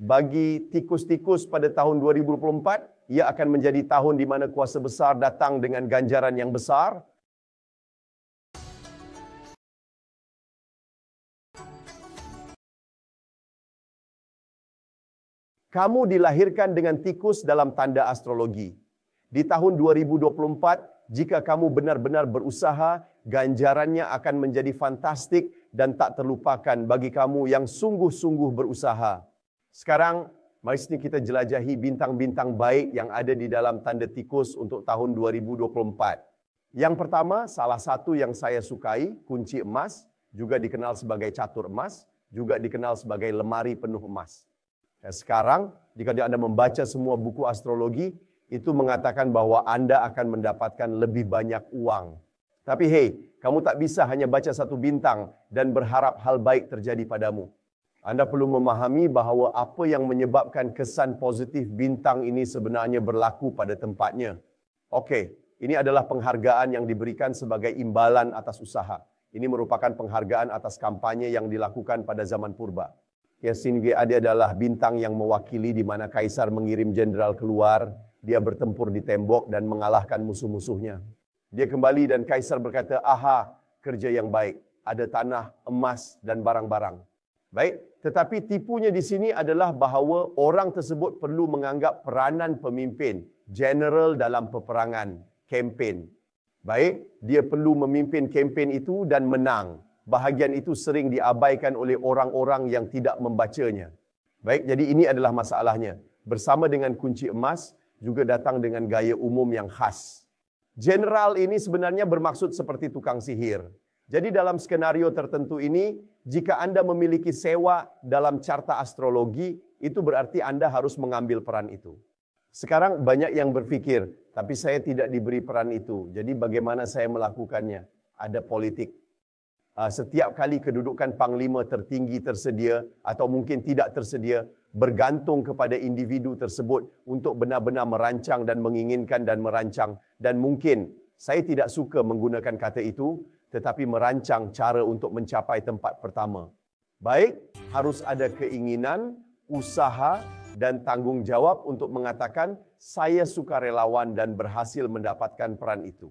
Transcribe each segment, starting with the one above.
Bagi tikus-tikus pada tahun 2024, ia akan menjadi tahun di mana kuasa besar datang dengan ganjaran yang besar. Kamu dilahirkan dengan tikus dalam tanda astrologi. Di tahun 2024, jika kamu benar-benar berusaha, ganjarannya akan menjadi fantastik dan tak terlupakan bagi kamu yang sungguh-sungguh berusaha. Sekarang, mari sini kita jelajahi bintang-bintang baik yang ada di dalam tanda tikus untuk tahun 2024. Yang pertama, salah satu yang saya sukai, kunci emas, juga dikenal sebagai catur emas, juga dikenal sebagai lemari penuh emas. Sekarang, jika Anda membaca semua buku astrologi, itu mengatakan bahwa Anda akan mendapatkan lebih banyak uang. Tapi hey, kamu tak bisa hanya baca satu bintang dan berharap hal baik terjadi padamu. Anda perlu memahami bahawa apa yang menyebabkan kesan positif bintang ini sebenarnya berlaku pada tempatnya. Okey, ini adalah penghargaan yang diberikan sebagai imbalan atas usaha. Ini merupakan penghargaan atas kampanye yang dilakukan pada zaman purba. Yasin Adi adalah bintang yang mewakili di mana kaisar mengirim jenderal keluar, dia bertempur di tembok dan mengalahkan musuh-musuhnya. Dia kembali dan kaisar berkata, "Aha, kerja yang baik, ada tanah, emas dan barang-barang." Baik, tetapi tipunya di sini adalah bahawa orang tersebut perlu menganggap peranan pemimpin, general dalam peperangan, kempen. Baik, dia perlu memimpin kempen itu dan menang. Bahagian itu sering diabaikan oleh orang-orang yang tidak membacanya. Baik, jadi ini adalah masalahnya. Bersama dengan kunci emas, juga datang dengan gaya umum yang khas. General ini sebenarnya bermaksud seperti tukang sihir. Jadi dalam skenario tertentu ini, jika Anda memiliki sewa dalam carta astrologi, itu berarti Anda harus mengambil peran itu. Sekarang banyak yang berpikir, tapi saya tidak diberi peran itu. Jadi bagaimana saya melakukannya? Ada politik. Setiap kali kedudukan panglima tertinggi tersedia atau mungkin tidak tersedia, bergantung kepada individu tersebut untuk benar-benar merancang dan menginginkan dan merancang. Dan mungkin saya tidak suka menggunakan kata itu, tetapi merancang cara untuk mencapai tempat pertama. Baik, harus ada keinginan, usaha dan tanggungjawab untuk mengatakan saya sukarelawan dan berhasil mendapatkan peran itu.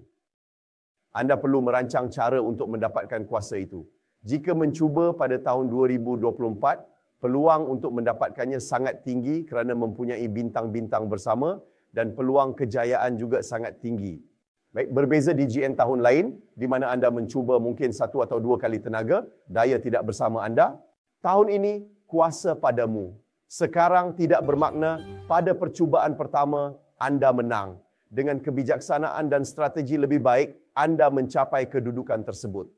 Anda perlu merancang cara untuk mendapatkan kuasa itu. Jika mencuba pada tahun 2024, peluang untuk mendapatkannya sangat tinggi kerana mempunyai bintang-bintang bersama dan peluang kejayaan juga sangat tinggi. Baik, berbeza di GN tahun lain, di mana anda mencuba mungkin 1 atau 2 kali tenaga, daya tidak bersama anda. Tahun ini, kuasa padamu. Sekarang tidak bermakna pada percubaan pertama, anda menang. Dengan kebijaksanaan dan strategi lebih baik, anda mencapai kedudukan tersebut.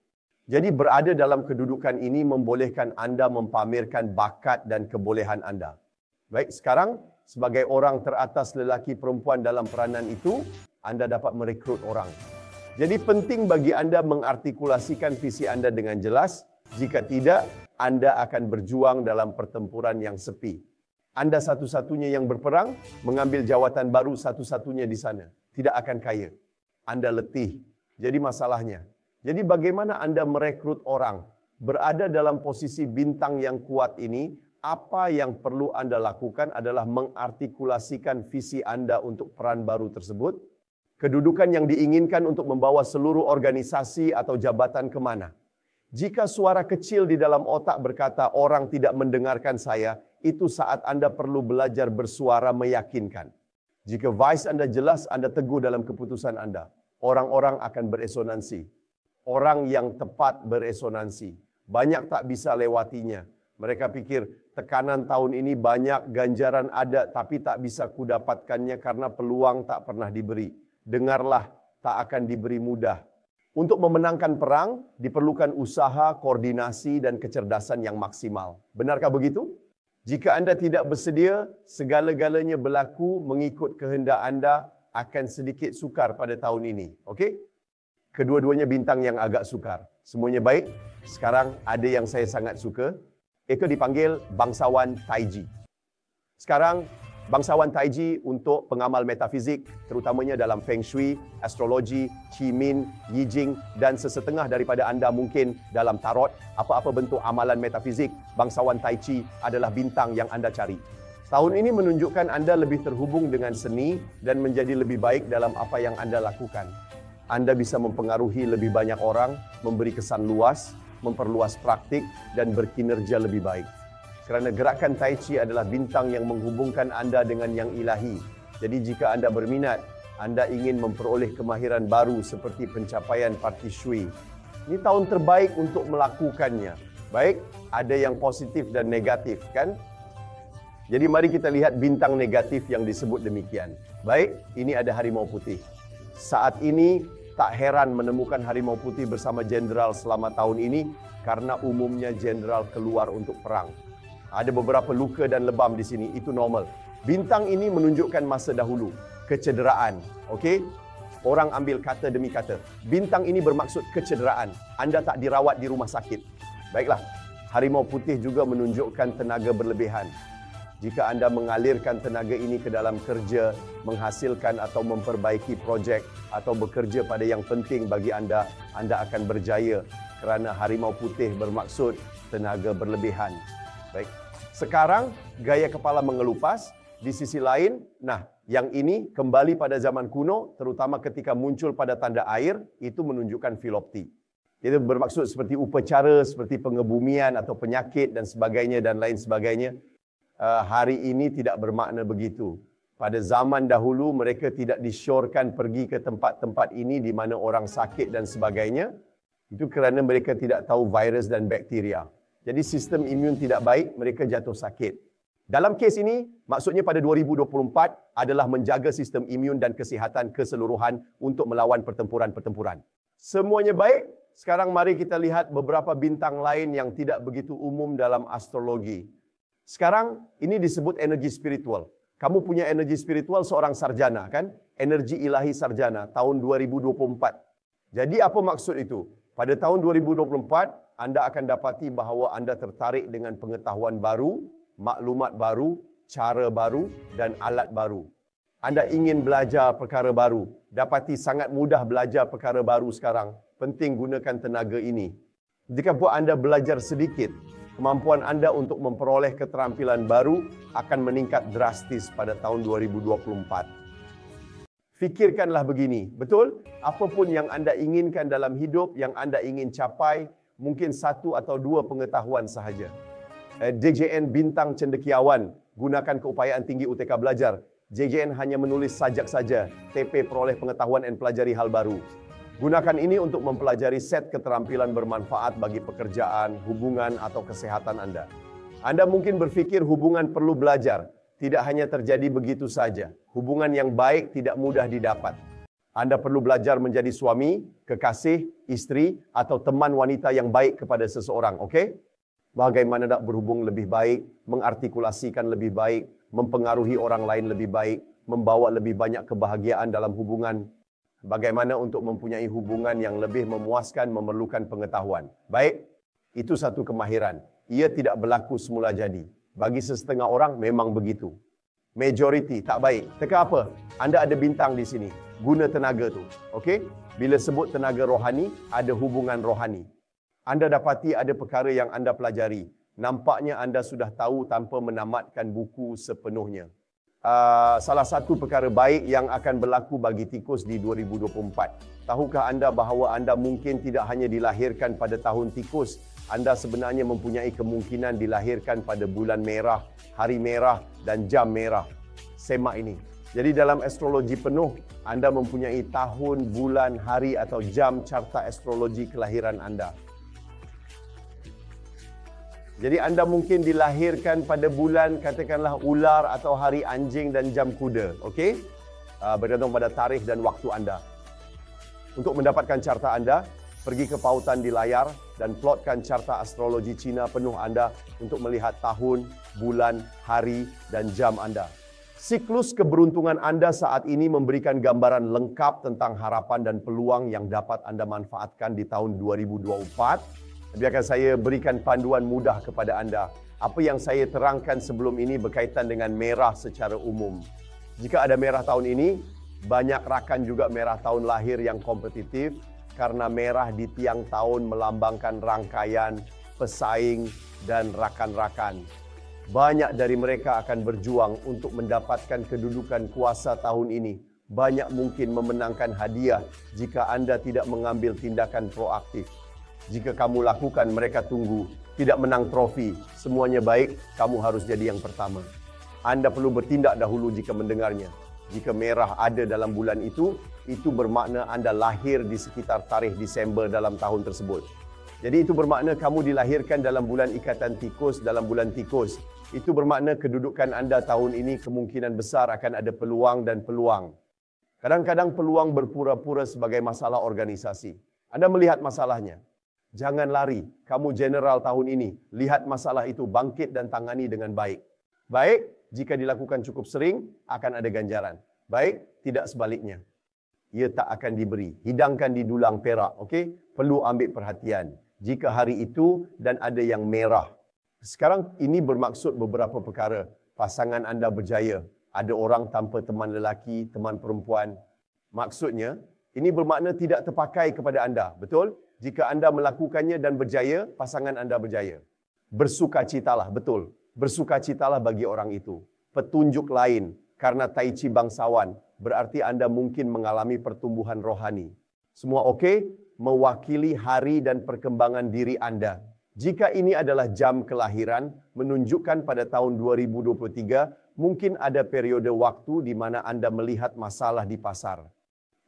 Jadi berada dalam kedudukan ini membolehkan anda mempamerkan bakat dan kebolehan anda. Baik, sekarang sebagai orang teratas lelaki perempuan dalam peranan itu, anda dapat merekrut orang. Jadi penting bagi anda mengartikulasikan visi anda dengan jelas. Jika tidak, anda akan berjuang dalam pertempuran yang sepi. Anda satu-satunya yang berperang, mengambil jawatan baru satu-satunya di sana. Tidak akan kaya. Anda letih. Jadi masalahnya. Jadi bagaimana anda merekrut orang? Berada dalam posisi bintang yang kuat ini, apa yang perlu anda lakukan adalah mengartikulasikan visi anda untuk peran baru tersebut. Kedudukan yang diinginkan untuk membawa seluruh organisasi atau jabatan ke mana? Jika suara kecil di dalam otak berkata orang tidak mendengarkan saya, itu saat anda perlu belajar bersuara meyakinkan. Jika voice anda jelas, anda teguh dalam keputusan anda. Orang-orang akan beresonansi. Orang yang tepat beresonansi. Banyak tak bisa lewatinya. Mereka pikir tekanan tahun ini banyak, ganjaran ada tapi tak bisa kudapatkannya karena peluang tak pernah diberi. Dengarlah, tak akan diberi mudah. Untuk memenangkan perang, diperlukan usaha, koordinasi dan kecerdasan yang maksimal. Benarkah begitu? Jika anda tidak bersedia, segala-galanya berlaku mengikut kehendak anda akan sedikit sukar pada tahun ini. Okey? Kedua-duanya bintang yang agak sukar. Semuanya baik. Sekarang ada yang saya sangat suka. Itu dipanggil bangsawan Taiji. Sekarang, bangsawan Taiji untuk pengamal metafizik, terutamanya dalam Feng Shui, astrologi, Qi Min, Yi Jing dan sesetengah daripada anda mungkin dalam tarot, apa-apa bentuk amalan metafizik, bangsawan Tai Chi adalah bintang yang anda cari. Tahun ini menunjukkan Anda lebih terhubung dengan seni dan menjadi lebih baik dalam apa yang Anda lakukan. Anda bisa mempengaruhi lebih banyak orang, memberi kesan luas, memperluas praktik, dan berkinerja lebih baik. Kerana gerakan Tai Chi adalah bintang yang menghubungkan Anda dengan yang ilahi. Jadi jika Anda berminat, Anda ingin memperoleh kemahiran baru seperti pencapaian Parti Shui. Ini tahun terbaik untuk melakukannya. Baik, ada yang positif dan negatif, kan? Jadi mari kita lihat bintang negatif yang disebut demikian. Baik, ini ada harimau putih. Saat ini tak heran menemukan harimau putih bersama jenderal selama tahun ini karena umumnya jenderal keluar untuk perang. Ada beberapa luka dan lebam di sini, itu normal. Bintang ini menunjukkan masa dahulu, kecederaan. Okey? Orang ambil kata demi kata. Bintang ini bermaksud kecederaan. Anda tak dirawat di rumah sakit. Baiklah, harimau putih juga menunjukkan tenaga berlebihan. Jika Anda mengalirkan tenaga ini ke dalam kerja, menghasilkan atau memperbaiki projek atau bekerja pada yang penting bagi Anda, Anda akan berjaya kerana harimau putih bermaksud tenaga berlebihan. Baik. Sekarang gaya kepala mengelupas, di sisi lain, yang ini kembali pada zaman kuno, terutama ketika muncul pada tanda air, itu menunjukkan filopti. Itu bermaksud seperti upacara, seperti pengebumian atau penyakit dan sebagainya dan lain sebagainya. Hari ini tidak bermakna begitu. Pada zaman dahulu mereka tidak disyorkan pergi ke tempat-tempat ini di mana orang sakit dan sebagainya. Itu kerana mereka tidak tahu virus dan bakteria. Jadi sistem imun tidak baik, mereka jatuh sakit. Dalam kes ini, maksudnya pada 2024 adalah menjaga sistem imun dan kesihatan keseluruhan untuk melawan pertempuran-pertempuran. Semuanya baik. Sekarang mari kita lihat beberapa bintang lain yang tidak begitu umum dalam astrologi. Sekarang ini disebut energi spiritual. Kamu punya energi spiritual seorang sarjana, kan? Energi ilahi sarjana tahun 2024. Jadi apa maksud itu? Pada tahun 2024, Anda akan dapati bahawa Anda tertarik dengan pengetahuan baru, maklumat baru, cara baru dan alat baru. Anda ingin belajar perkara baru. Dapati sangat mudah belajar perkara baru sekarang. Penting gunakan tenaga ini. Jika pun Anda belajar sedikit, kemampuan Anda untuk memperoleh keterampilan baru akan meningkat drastis pada tahun 2024. Fikirkanlah begini, betul? Apapun yang Anda inginkan dalam hidup, yang Anda ingin capai, mungkin satu atau dua pengetahuan sahaja. DJN Bintang Cendekiawan, gunakan keupayaan tinggi UTK Belajar. JJN hanya menulis sajak saja, TP peroleh pengetahuan dan pelajari hal baru. Gunakan ini untuk mempelajari set keterampilan bermanfaat bagi pekerjaan, hubungan atau kesehatan Anda. Anda mungkin berfikir hubungan perlu belajar. Tidak hanya terjadi begitu saja. Hubungan yang baik tidak mudah didapat. Anda perlu belajar menjadi suami, kekasih, isteri atau teman wanita yang baik kepada seseorang, okey? Bagaimana nak berhubung lebih baik, mengartikulasikan lebih baik, mempengaruhi orang lain lebih baik, membawa lebih banyak kebahagiaan dalam hubungan. Bagaimana untuk mempunyai hubungan yang lebih memuaskan memerlukan pengetahuan. Baik, itu satu kemahiran. Ia tidak berlaku semula jadi. Bagi sesetengah orang memang begitu. Majority tak baik. Teka apa? Anda ada bintang di sini. Guna tenaga tu. Okey? Bila sebut tenaga rohani, ada hubungan rohani. Anda dapati ada perkara yang Anda pelajari. Nampaknya Anda sudah tahu tanpa menamatkan buku sepenuhnya. Salah satu perkara baik yang akan berlaku bagi tikus di 2024. Tahukah anda bahawa anda mungkin tidak hanya dilahirkan pada tahun tikus, anda sebenarnya mempunyai kemungkinan dilahirkan pada bulan merah, hari merah dan jam merah. Semak ini. Jadi dalam astrologi penuh, anda mempunyai tahun, bulan, hari atau jam carta astrologi kelahiran anda. Jadi anda mungkin dilahirkan pada bulan katakanlah ular atau hari anjing dan jam kuda. Okey? Bergantung pada tarikh dan waktu anda. Untuk mendapatkan carta anda, pergi ke pautan di layar dan plotkan carta astrologi Cina penuh anda untuk melihat tahun, bulan, hari dan jam anda. Siklus keberuntungan anda saat ini memberikan gambaran lengkap tentang harapan dan peluang yang dapat anda manfaatkan di tahun 2024. Biarkan saya berikan panduan mudah kepada anda. Apa yang saya terangkan sebelum ini berkaitan dengan merah secara umum. Jika ada merah tahun ini, banyak rakan juga merah tahun lahir yang kompetitif karena merah di tiang tahun melambangkan rangkaian, pesaing dan rakan-rakan. Banyak dari mereka akan berjuang untuk mendapatkan kedudukan kuasa tahun ini. Banyak mungkin memenangkan hadiah jika Anda tidak mengambil tindakan proaktif. Jika kamu lakukan, mereka tunggu. Tidak menang trofi, semuanya baik, kamu harus jadi yang pertama. Anda perlu bertindak dahulu jika mendengarnya. Jika merah ada dalam bulan itu bermakna Anda lahir di sekitar tarikh Disember dalam tahun tersebut. Jadi itu bermakna kamu dilahirkan dalam bulan ikatan tikus, dalam bulan tikus. Itu bermakna kedudukan Anda tahun ini kemungkinan besar akan ada peluang dan peluang. Kadang-kadang peluang berpura-pura sebagai masalah organisasi. Anda melihat masalahnya. Jangan lari. Kamu general tahun ini. Lihat masalah itu, bangkit dan tangani dengan baik. Baik, jika dilakukan cukup sering, akan ada ganjaran. Baik, tidak sebaliknya. Ia tak akan diberi. Hidangkan di dulang perak. Okey? Perlu ambil perhatian. Jika hari itu dan ada yang merah. Sekarang ini bermaksud beberapa perkara. Pasangan anda berjaya. Ada orang tanpa teman lelaki, teman perempuan. Maksudnya, ini bermakna tidak terpakai kepada anda. Betul? Jika anda melakukannya dan berjaya, pasangan anda berjaya. Bersukacitalah, betul. Bersukacitalah bagi orang itu. Petunjuk lain, karena Tai Chi bangsawan, berarti anda mungkin mengalami pertumbuhan rohani. Semua okey? Mewakili hari dan perkembangan diri anda. Jika ini adalah jam kelahiran, menunjukkan pada tahun 2023, mungkin ada periode waktu di mana anda melihat masalah di pasar.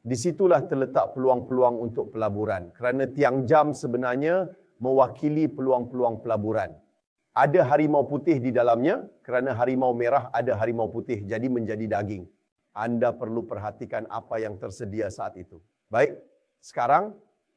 Disitulah terletak peluang-peluang untuk pelaburan. Kerana tiang jam sebenarnya mewakili peluang-peluang pelaburan. Ada harimau putih di dalamnya, kerana harimau merah ada harimau putih, jadi menjadi daging. Anda perlu perhatikan apa yang tersedia saat itu. Baik, sekarang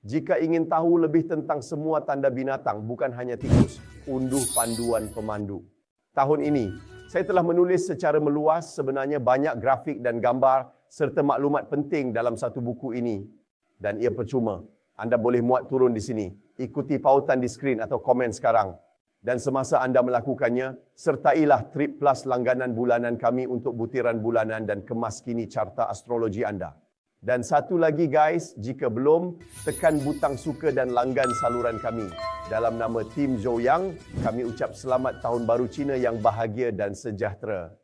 jika ingin tahu lebih tentang semua tanda binatang, bukan hanya tikus, unduh panduan pemandu. Tahun ini, saya telah menulis secara meluas sebenarnya banyak grafik dan gambar serta maklumat penting dalam satu buku ini. Dan ia percuma. Anda boleh muat turun di sini. Ikuti pautan di skrin atau komen sekarang. Dan semasa anda melakukannya, sertailah Trip Plus langganan bulanan kami untuk butiran bulanan dan kemas kini carta astrologi anda. Dan satu lagi guys, jika belum, tekan butang suka dan langgan saluran kami. Dalam nama tim Zhou Yang, kami ucap selamat Tahun Baru Cina yang bahagia dan sejahtera.